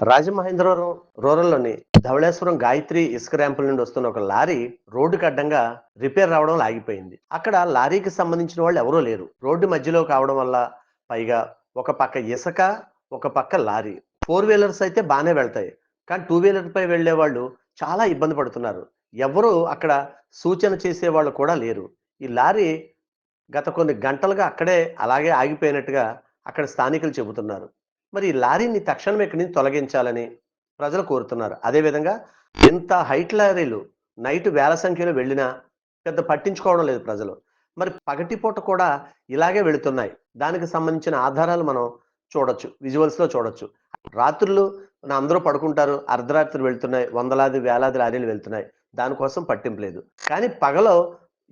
రాజమహేంద్రవరం రూరల్‌లోని ధవళేశ్వరం గాయత్రి ఇసుక ర్యాంపుల నుండి వస్తున్న ఒక లారీ రోడ్డుకి అడ్డంగా రిపేర్ రావడంలో ఆగిపోయింది. అక్కడ లారీకి సంబంధించిన వాళ్ళు ఎవరూ లేరు. రోడ్డు మధ్యలో కావడం వల్ల పైగా ఒక పక్క ఇసక, ఒక పక్క లారీ. ఫోర్ వీలర్స్ అయితే బానే వెళ్తాయి. కానీ టూ వీలర్‌పై వెళ్ళేవాళ్ళు చాలా ఇబ్బంది పడుతున్నారు. ఎవ్వరూ అక్కడ సూచన చేసేవాళ్ళు కూడా లేరు. ఈ లారీ గత కొన్ని గంటలుగా అక్కడే అలాగే ఆగిపోయినట్టుగా అక్కడ స్థానికులు చెబుతున్నారు. మరి ఈ లారీని తక్షణమే ఇక్కడి నుంచి తొలగించాలని ప్రజలు కోరుతున్నారు. అదేవిధంగా ఇంత హైట్ లారీలు నైట్ వేల సంఖ్యలో వెళ్ళినా పెద్ద పట్టించుకోవడం లేదు ప్రజలు. మరి పగటిపూట కూడా ఇలాగే వెళుతున్నాయి. దానికి సంబంధించిన ఆధారాలు మనం చూడొచ్చు. విజువల్స్‌లో చూడొచ్చు. రాత్రులు అందరూ పడుకుంటారు. అర్ధరాత్రి వెళ్తున్నాయి. వందలాది, వేలాది లారీలు వెళ్తున్నాయి. దానికోసం పట్టింపు లేదు. కానీ పగలు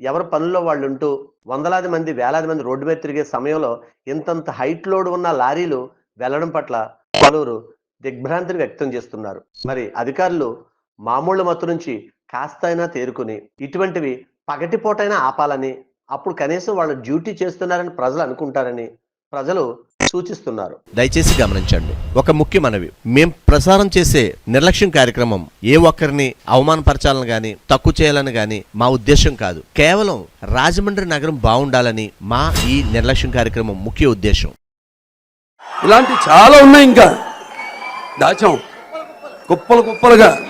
ఎవరి పనుల్లో వాళ్ళుంటూ వందలాది మంది, వేలాది మంది రోడ్డు మీద తిరిగే సమయంలో ఇంతంత హైట్ లోడ్ ఉన్న లారీలు వెళ్ళడం పట్ల పలువురు దిగ్భ్రాంతిని వ్యక్తం చేస్తున్నారు. మరి అధికారులు మామూలు మత్తు నుంచి కాస్తైనా తేరుకుని ఇటువంటివి పగటిపూటైనా ఆపాలని, అప్పుడు కనీసం వాళ్ళు డ్యూటీ చేస్తున్నారని ప్రజలు అనుకుంటారని ప్రజలు సూచిస్తున్నారు. దయచేసి గమనించండి, ఒక ముఖ్య మనవి. మేం ప్రసారం చేసే నిర్లక్ష్యం కార్యక్రమం ఏ ఒక్కరిని అవమానపరచాలని గాని తక్కువ చేయాలని గాని మా ఉద్దేశం కాదు. కేవలం రాజమండ్రి నగరం బాగుండాలని మా ఈ నిర్లక్ష్యం కార్యక్రమం ముఖ్య ఉద్దేశం. ఇలాంటి చాలా ఉన్నాయి, ఇంకా దాచాం కుప్పలు కుప్పలుగా.